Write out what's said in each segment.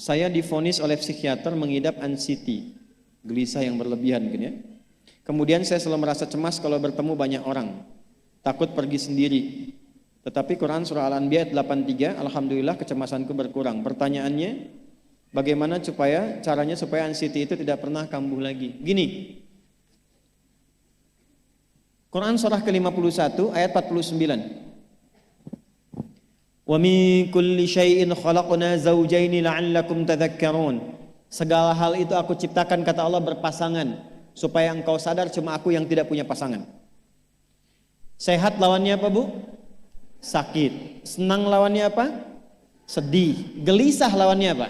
Saya divonis oleh psikiater mengidap anxiety, gelisah yang berlebihan mungkin ya. Kemudian saya selalu merasa cemas kalau bertemu banyak orang, takut pergi sendiri. Tetapi Quran surah Al-Anbiya ayat 83, alhamdulillah kecemasanku berkurang. Pertanyaannya, bagaimana caranya supaya anxiety itu tidak pernah kambuh lagi? Gini, Quran surah ke-51 ayat 49. Wa min kulli syai'in khalaqna zawjaini la'allakum tadhakkarun. Segala hal itu aku ciptakan, kata Allah, berpasangan supaya engkau sadar cuma aku yang tidak punya pasangan. Sehat lawannya apa, Bu? Sakit. Senang lawannya apa? Sedih. Gelisah lawannya apa?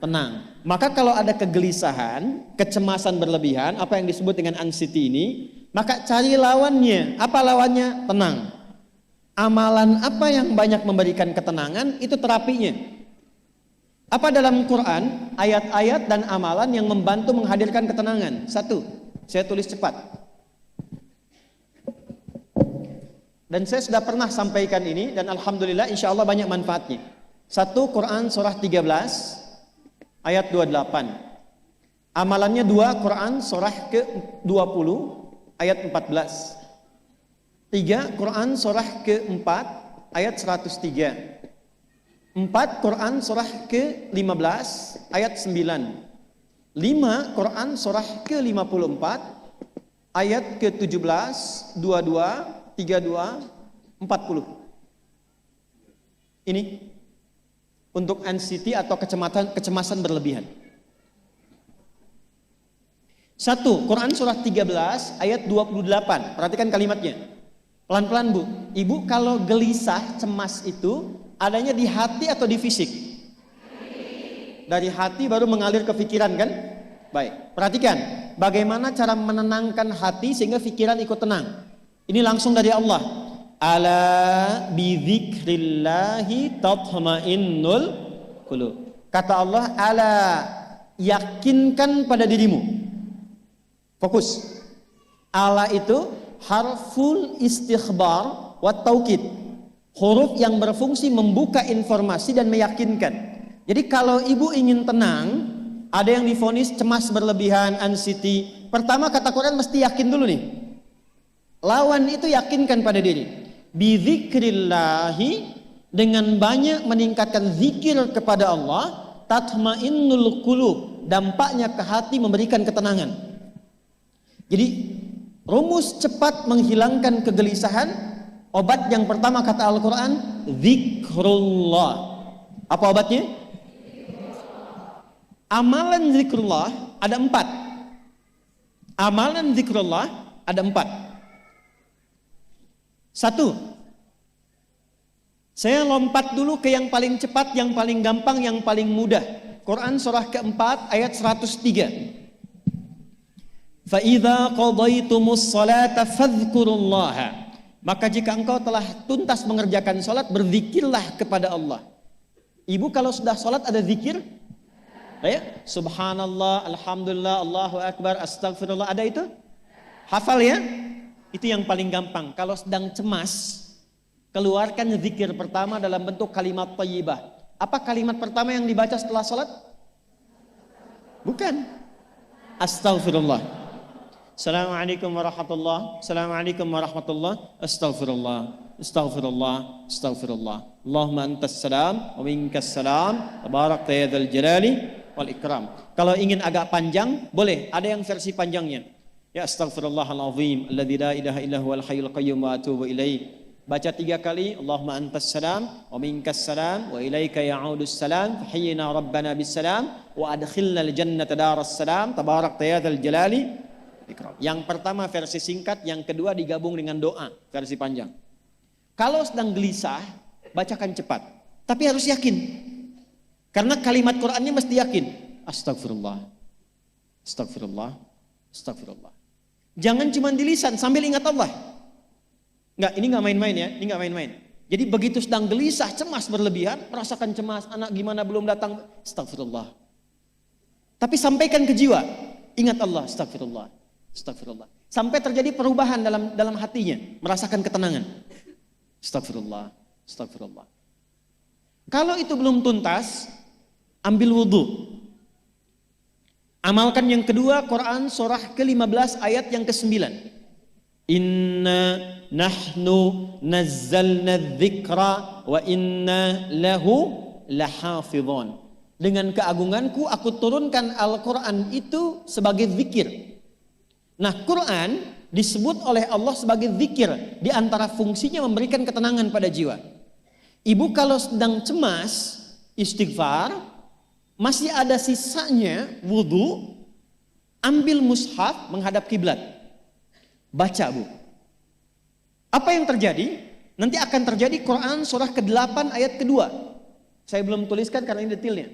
Tenang. Maka kalau ada kegelisahan, kecemasan berlebihan, apa yang disebut dengan anxiety ini, maka cari lawannya. Apa lawannya? Tenang. Amalan apa yang banyak memberikan ketenangan, itu terapinya. Apa dalam Quran ayat-ayat dan amalan yang membantu menghadirkan ketenangan? Satu, saya tulis cepat. Dan saya sudah pernah sampaikan ini dan alhamdulillah insya Allah banyak manfaatnya. Satu, Quran surah 13 ayat 28. Amalannya dua, Quran surah ke-20 ayat 14. Tiga, Quran surah ke-4 ayat 103. 4, Quran surah ke-15 ayat 9. 5, Quran surah ke-54 ayat ke-17, 22, 32, 40. Ini untuk anxiety atau kecemasan berlebihan. 1, Quran surah 13 ayat 28. Perhatikan kalimatnya. Pelan-pelan, Bu. Ibu kalau gelisah, cemas itu adanya di hati atau di fisik? Dari hati baru mengalir ke pikiran kan? Baik, perhatikan bagaimana cara menenangkan hati sehingga pikiran ikut tenang. Ini langsung dari Allah. Ala bidzikrillahi tatma'innul qulub. Kata Allah, ala, yakinkan pada dirimu. Fokus. Ala itu harful istikhbar wa taukid, huruf yang berfungsi membuka informasi dan meyakinkan. Jadi kalau ibu ingin tenang, ada yang divonis cemas berlebihan, anxiety, pertama kata Quran mesti yakin dulu nih. Lawan itu yakinkan pada diri. Bidzikrillahi, dengan banyak meningkatkan zikir kepada Allah, tatmainnul qulub, dampaknya ke hati memberikan ketenangan. Jadi rumus cepat menghilangkan kegelisahan, obat yang pertama kata Al-Quran, zikrullah. Apa obatnya? Amalan zikrullah ada 4. Amalan zikrullah ada 4. 1, saya lompat dulu ke yang paling cepat, yang paling gampang, yang paling mudah. Quran surah ke-4 ayat 103. فَإِذَا قَضَيْتُمُ الصَّلَاةَ فَاذْكُرُوا اللَّهَ. Maka jika engkau telah tuntas mengerjakan salat, berzikirlah kepada Allah. Ibu kalau sudah salat ada zikir? Ya? Subhanallah, alhamdulillah, Allahu akbar, astagfirullah, ada itu? Hafal ya? Itu yang paling gampang. Kalau sedang cemas, keluarkan zikir pertama dalam bentuk kalimat thayyibah. Apa kalimat pertama yang dibaca setelah salat? Bukan. Astagfirullah. Assalamualaikum warahmatullah. Assalamualaikum warahmatullah. Astaghfirullah. Astaghfirullah. Astaghfirullah. Allahumma antas salam wa minkas salam. Tabarakta ya dzal jalali wal ikram. Kalau ingin agak panjang, boleh. Ada yang versi panjangnya. Ya astaghfirullahalazim alladzi la ilaha illa huwal hayyul qayyum wa atubu ilaih. Baca 3 kali. Allahumma antas salam wa minkas salam wa ilaika ya'udus salam. Fahayyina rabbana bis salam wa adkhilna al jannata daras salam. Tabarakta ya dzal jalali. Yang pertama versi singkat, yang kedua digabung dengan doa versi panjang. Kalau sedang gelisah, bacakan cepat, tapi harus yakin, karena kalimat Qurannya mesti yakin. Astagfirullah, astagfirullah, astagfirullah. Jangan cuma di lisan sambil ingat Allah. Enggak, ini enggak main-main ya, ini enggak main-main. Jadi begitu sedang gelisah, cemas berlebihan, merasakan cemas, anak gimana belum datang, astagfirullah. Tapi sampaikan ke jiwa, ingat Allah, astagfirullah. Astagfirullah. Sampai terjadi perubahan dalam hatinya, merasakan ketenangan. Astagfirullah, astagfirullah. Kalau itu belum tuntas, ambil wudhu. Amalkan yang kedua, Quran surah ke-15 ayat yang ke-9. Inna nahnu nazzalna dzikra wa inna lahu lahafidhun. Dengan keagunganku aku turunkan Al-Quran itu sebagai zikir. Nah, Quran disebut oleh Allah sebagai zikir. Di antara fungsinya memberikan ketenangan pada jiwa. Ibu kalau sedang cemas, istighfar, masih ada sisanya wudhu, ambil mushaf menghadap kiblat. Baca, Bu. Apa yang terjadi? Nanti akan terjadi Quran surah ke-8 ayat kedua. Saya belum tuliskan karena ini detailnya.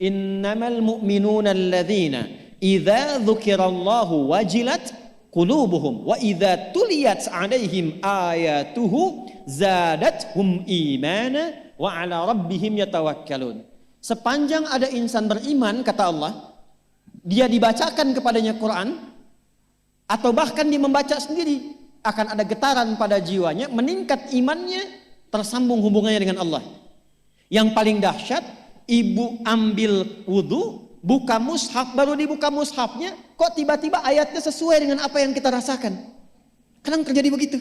Innamal mu'minuna alladzina idza dzukirallahu wajilat qulubuhum wa idza tuliyat 'alaihim ayatuhu zadatuhum imana wa 'ala rabbihim yatawakkalun. Sepanjang ada insan beriman, kata Allah, dia dibacakan kepadanya Quran, atau bahkan dia membaca sendiri, akan ada getaran pada jiwanya, meningkat imannya, tersambung hubungannya dengan Allah. Yang paling dahsyat, ibu ambil wudhu, buka mushaf, baru dibuka mushafnya, kok tiba-tiba ayatnya sesuai dengan apa yang kita rasakan. Kadang terjadi begitu.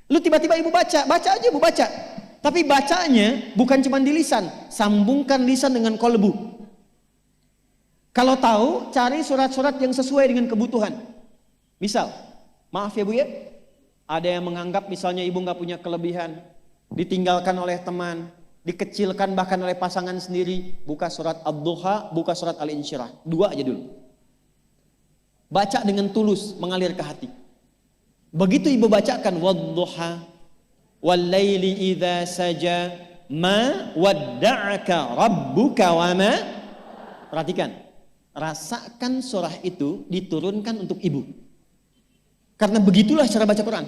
Lu tiba-tiba ibu baca aja ibu baca. Tapi bacanya bukan cuma di lisan, sambungkan lisan dengan kolbu. Kalau tahu, cari surat-surat yang sesuai dengan kebutuhan. Misal, maaf ya Bu ya, ada yang menganggap misalnya ibu nggak punya kelebihan, ditinggalkan oleh teman, dikecilkan bahkan oleh pasangan sendiri, buka surat Ad-Duha, buka surat Al-Insyirah, 2 aja dulu. Baca dengan tulus, mengalir ke hati. Begitu ibu bacakan Wad-Duha wal-laili idza saja ma wadda'aka rabbuka wa ma. Perhatikan, rasakan surah itu diturunkan untuk ibu. Karena begitulah cara baca Quran.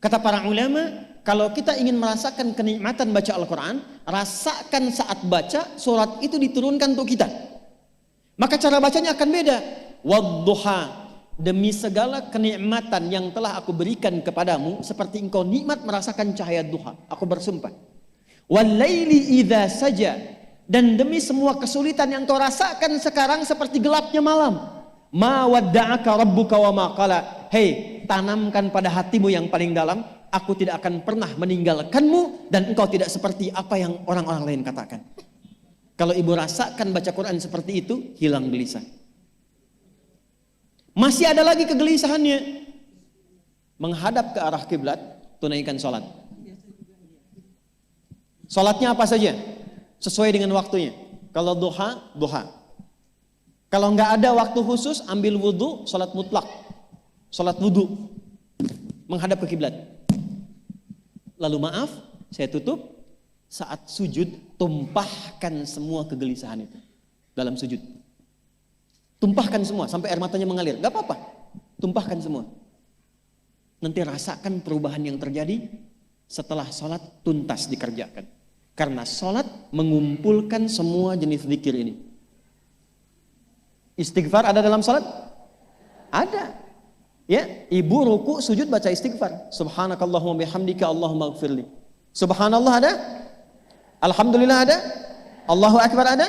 Kata para ulama, kalau kita ingin merasakan kenikmatan baca Al-Quran, rasakan saat baca surat itu diturunkan untuk kita. Maka cara bacanya akan beda. Wadduha, demi segala kenikmatan yang telah aku berikan kepadamu, seperti engkau nikmat merasakan cahaya duha, aku bersumpah. Wal-laili idza saja, dan demi semua kesulitan yang kau rasakan sekarang seperti gelapnya malam. Ma wadda'aka rabbuka wa ma qala. Hei, tanamkan pada hatimu yang paling dalam, aku tidak akan pernah meninggalkanmu dan engkau tidak seperti apa yang orang-orang lain katakan. Kalau ibu rasakan baca Quran seperti itu, hilang gelisah. Masih ada lagi kegelisahannya, menghadap ke arah kiblat, tunaikan sholat. Sholatnya apa saja? Sesuai dengan waktunya. Kalau duha, duha. Kalau nggak ada waktu khusus, ambil wudhu, sholat mutlak. Sholat wudhu, menghadap ke kiblat. Lalu maaf, saya tutup, saat sujud, tumpahkan semua kegelisahan itu dalam sujud. Tumpahkan semua sampai air matanya mengalir. Gak apa-apa, tumpahkan semua. Nanti rasakan perubahan yang terjadi setelah sholat tuntas dikerjakan. Karena sholat mengumpulkan semua jenis zikir ini. Istighfar ada dalam sholat? Ada. Ya, ibu ruku sujud baca istighfar. Subhanakallahumma bihamdika Allahumma gfirli. Subhanallah ada? Alhamdulillah ada? Allahu Akbar ada?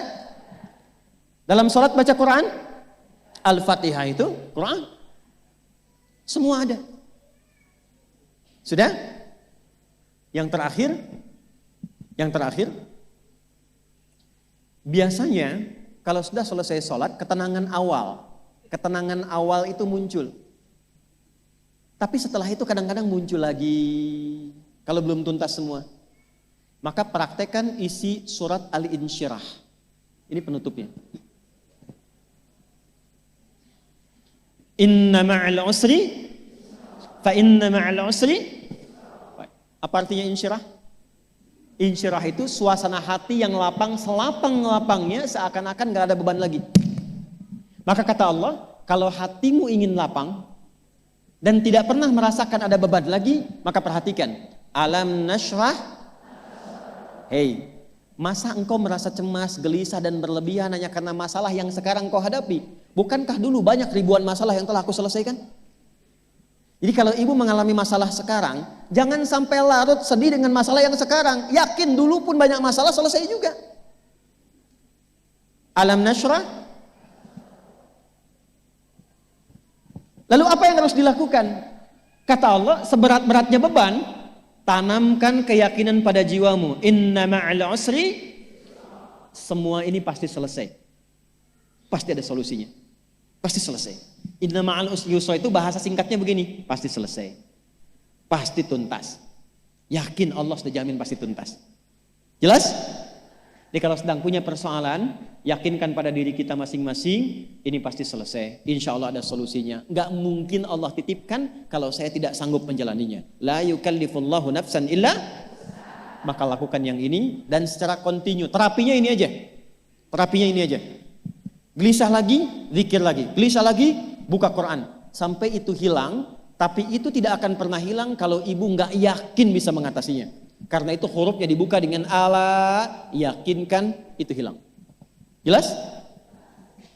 Dalam sholat baca Quran? Al-Fatihah itu Quran. Semua ada. Sudah? Yang terakhir, biasanya kalau sudah selesai sholat, ketenangan awal itu muncul. Tapi setelah itu kadang-kadang muncul lagi, kalau belum tuntas semua. Maka praktekkan isi surat Al-Insyirah. Ini penutupnya. Inna ma'al usri fa inna ma'al usri. Apa artinya insyirah? Insyirah itu suasana hati yang lapang, selapang-lapangnya seakan-akan gak ada beban lagi. Maka kata Allah, kalau hatimu ingin lapang dan tidak pernah merasakan ada beban lagi, maka perhatikan. Alam nashrah. Hei, masa engkau merasa cemas, gelisah dan berlebihan hanya karena masalah yang sekarang kau hadapi? Bukankah dulu banyak ribuan masalah yang telah aku selesaikan? Jadi kalau ibu mengalami masalah sekarang, jangan sampai larut sedih dengan masalah yang sekarang. Yakin dulu pun banyak masalah selesai juga. Alam nashrah. Lalu apa yang harus dilakukan? Kata Allah, seberat-beratnya beban, tanamkan keyakinan pada jiwamu. Inna ma'al usri, semua ini pasti selesai. Pasti ada solusinya. Pasti selesai. Inna ma'al usri yusra itu bahasa singkatnya begini, pasti selesai. Pasti tuntas. Yakin Allah sudah jamin pasti tuntas. Jelas? Jadi kalau sedang punya persoalan, yakinkan pada diri kita masing-masing, ini pasti selesai. Insya Allah ada solusinya. Gak mungkin Allah titipkan kalau saya tidak sanggup menjalaninya. La yukallifullahu nafsan illa, maka lakukan yang ini dan secara kontinu. Terapinya ini aja. Terapinya ini aja. Gelisah lagi, zikir lagi. Gelisah lagi, buka Quran. Sampai itu hilang, tapi itu tidak akan pernah hilang kalau ibu gak yakin bisa mengatasinya. Karena itu hurufnya dibuka dengan ala, yakinkan, itu hilang. Jelas?